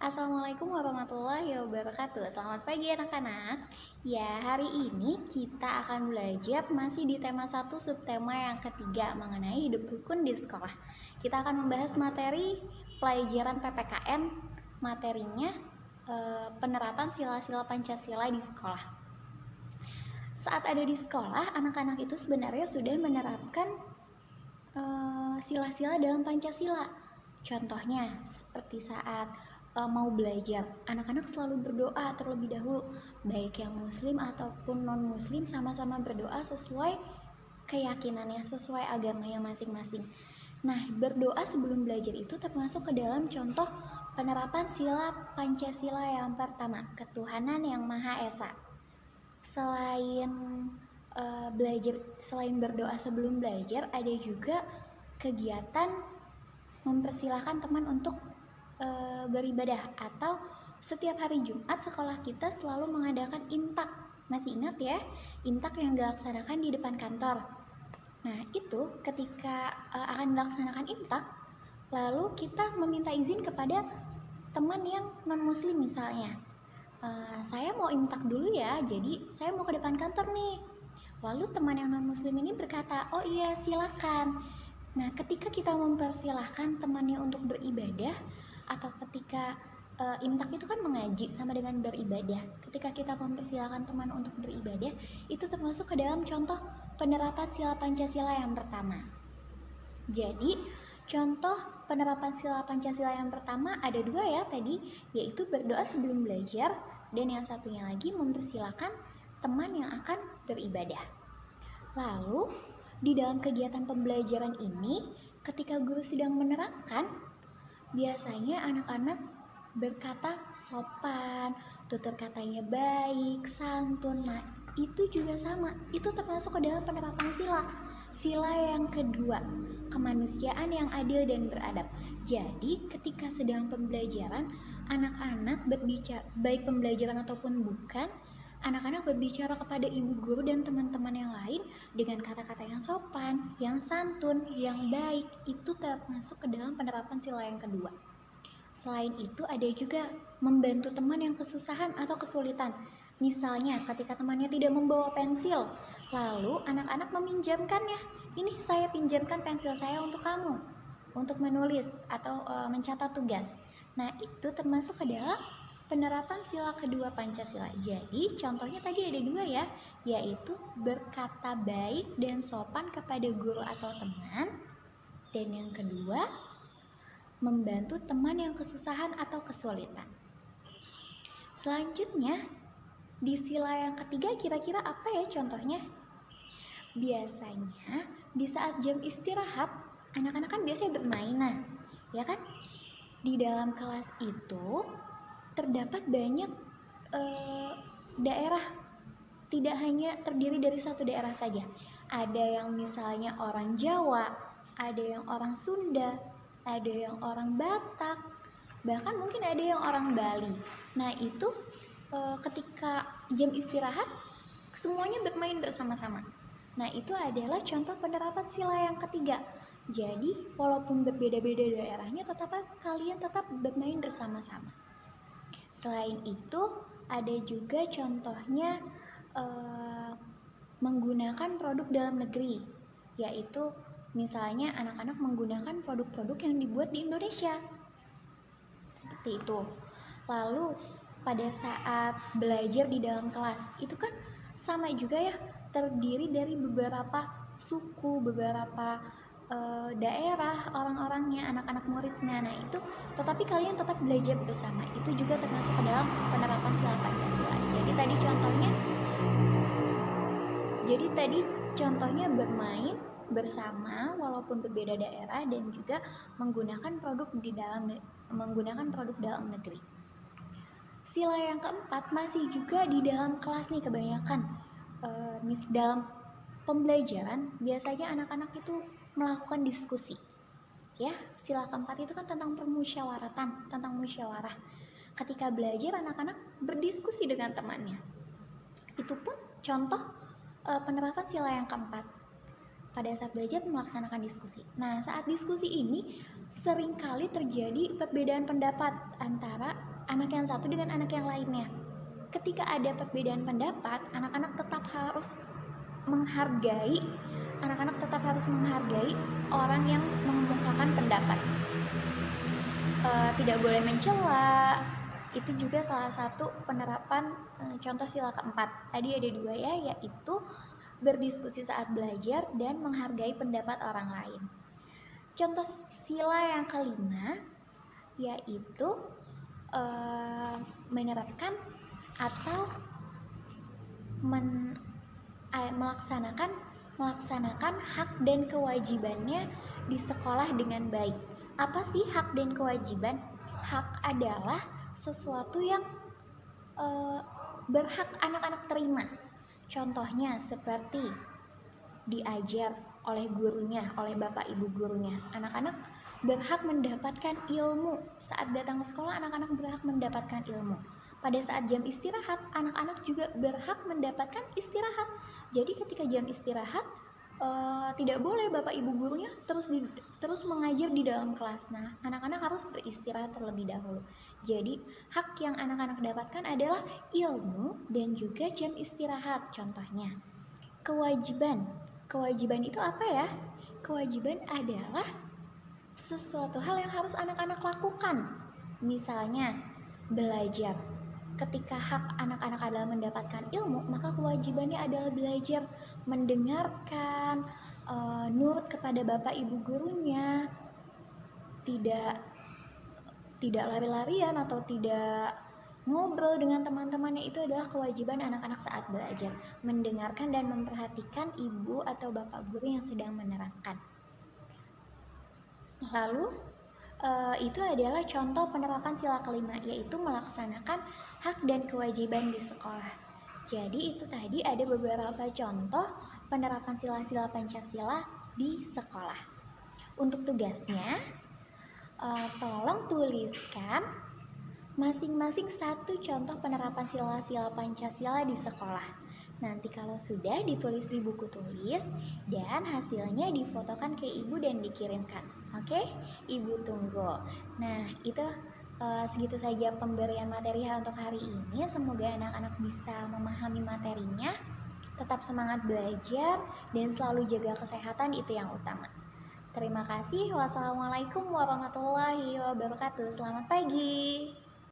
Assalamualaikum warahmatullahi wabarakatuh. Selamat pagi anak-anak. Ya, hari ini kita akan belajar masih di tema 1 subtema yang ketiga mengenai hidup rukun di sekolah. Kita akan membahas materi pelajaran PPKN, materinya penerapan sila-sila Pancasila di sekolah. Saat ada di sekolah, anak-anak itu sebenarnya sudah menerapkan sila-sila dalam Pancasila. Contohnya seperti saat mau belajar, anak-anak selalu berdoa terlebih dahulu, baik yang muslim ataupun non muslim sama-sama berdoa sesuai keyakinannya, sesuai agamanya masing-masing. Nah, berdoa sebelum belajar itu termasuk ke dalam contoh penerapan sila Pancasila yang pertama, ketuhanan yang Maha Esa. Selain berdoa sebelum belajar, ada juga kegiatan mempersilahkan teman untuk beribadah, atau setiap hari Jumat sekolah kita selalu mengadakan imtak. Masih ingat ya, imtak yang dilaksanakan di depan kantor. Nah, itu ketika akan dilaksanakan imtak, lalu kita meminta izin kepada teman yang non muslim misalnya. Saya mau imtak dulu ya, jadi saya mau ke depan kantor nih. Lalu teman yang non muslim ini berkata, oh iya silakan. Nah, ketika kita mempersilahkan temannya untuk beribadah, atau ketika imtak itu kan mengaji sama dengan beribadah. Ketika kita mempersilahkan teman untuk beribadah, itu termasuk ke dalam contoh penerapan sila Pancasila yang pertama. Jadi, contoh penerapan sila Pancasila yang pertama ada dua ya tadi, yaitu berdoa sebelum belajar, dan yang satunya lagi mempersilahkan teman yang akan beribadah. Lalu, di dalam kegiatan pembelajaran ini, ketika guru sedang menerangkan, biasanya anak-anak berkata sopan, tutur katanya baik, santun. Nah, itu juga sama. Itu termasuk ke dalam penerapan sila. Sila yang kedua, kemanusiaan yang adil dan beradab. Jadi, ketika sedang pembelajaran, anak-anak berbicara, baik pembelajaran ataupun bukan, anak-anak berbicara kepada ibu guru dan teman-teman yang lain dengan kata-kata yang sopan, yang santun, yang baik. Itu termasuk ke dalam penerapan sila yang kedua. Selain itu ada juga membantu teman yang kesusahan atau kesulitan. Misalnya ketika temannya tidak membawa pensil, lalu anak-anak meminjamkannya. Ini saya pinjamkan pensil saya untuk kamu, untuk menulis atau mencatat tugas. Nah, itu termasuk ke dalam penerapan sila kedua Pancasila. Jadi contohnya tadi ada dua ya, yaitu berkata baik dan sopan kepada guru atau teman. Dan yang kedua, membantu teman yang kesusahan atau kesulitan. Selanjutnya, di sila yang ketiga kira-kira apa ya contohnya? Biasanya di saat jam istirahat, anak-anak kan biasanya bermain, nah, ya kan? Di dalam kelas itu terdapat banyak daerah, tidak hanya terdiri dari satu daerah saja. Ada yang misalnya orang Jawa, ada yang orang Sunda, ada yang orang Batak, bahkan mungkin ada yang orang Bali. Nah, itu ketika jam istirahat semuanya bermain bersama-sama. Nah, itu adalah contoh penerapan sila yang ketiga. Jadi, walaupun berbeda-beda daerahnya, kalian tetap bermain bersama-sama. Selain itu, ada juga contohnya menggunakan produk dalam negeri, yaitu misalnya anak-anak menggunakan produk-produk yang dibuat di Indonesia. Seperti itu. Lalu pada saat belajar di dalam kelas, itu kan sama juga ya, terdiri dari beberapa suku, beberapa daerah, orang-orangnya, anak-anak muridnya. Nah, itu tetapi kalian tetap belajar bersama. Itu juga termasuk ke dalam penerapan sila Pancasila. Jadi tadi contohnya bermain bersama walaupun berbeda daerah, dan juga menggunakan produk dalam negeri. Sila yang keempat masih juga di dalam kelas nih kebanyakan. Dalam pembelajaran biasanya anak-anak itu melakukan diskusi. Ya, sila keempat itu kan tentang permusyawaratan, tentang musyawarah. Ketika belajar anak-anak berdiskusi dengan temannya. Itu pun contoh penerapan sila yang keempat. pada saat belajar melaksanakan diskusi. Nah, saat diskusi ini seringkali terjadi perbedaan pendapat antara anak yang satu dengan anak yang lainnya. Ketika ada perbedaan pendapat, anak-anak tetap harus menghargai orang yang mengemukakan pendapat. Tidak boleh mencela. Itu juga salah satu penerapan contoh sila keempat. Tadi ada 2 ya, yaitu berdiskusi saat belajar dan menghargai pendapat orang lain. Contoh sila yang kelima yaitu menerapkan atau melaksanakan hak dan kewajibannya di sekolah dengan baik. Apa sih hak dan kewajiban? Hak adalah sesuatu yang berhak anak-anak terima. Contohnya seperti diajar oleh gurunya, oleh bapak ibu gurunya. Anak-anak berhak mendapatkan ilmu. Saat datang ke sekolah, anak-anak berhak mendapatkan ilmu. Pada saat jam istirahat, anak-anak juga berhak mendapatkan istirahat. Jadi ketika jam istirahat, tidak boleh bapak ibu gurunya terus mengajar di dalam kelas. Nah, anak-anak harus beristirahat terlebih dahulu. Jadi hak yang anak-anak dapatkan adalah ilmu dan juga jam istirahat. Contohnya kewajiban itu apa ya? Kewajiban adalah sesuatu hal yang harus anak-anak lakukan. Misalnya belajar. Ketika hak anak-anak adalah mendapatkan ilmu, maka kewajibannya adalah belajar, mendengarkan, nurut kepada bapak ibu gurunya, tidak lari-larian atau tidak ngobrol dengan teman-temannya. Itu adalah kewajiban anak-anak saat belajar, mendengarkan dan memperhatikan ibu atau bapak guru yang sedang menerangkan. Lalu itu adalah contoh penerapan sila kelima, yaitu melaksanakan hak dan kewajiban di sekolah. Jadi itu tadi ada beberapa contoh penerapan sila-sila Pancasila di sekolah. Untuk tugasnya, tolong tuliskan masing-masing satu contoh penerapan sila-sila Pancasila di sekolah. Nanti kalau sudah, ditulis di buku tulis dan hasilnya difotokan ke ibu dan dikirimkan. Oke? Ibu tunggu. Nah, itu segitu saja pemberian materi untuk hari ini. Semoga anak-anak bisa memahami materinya, tetap semangat belajar, dan selalu jaga kesehatan, itu yang utama. Terima kasih. Wassalamualaikum warahmatullahi wabarakatuh. Selamat pagi.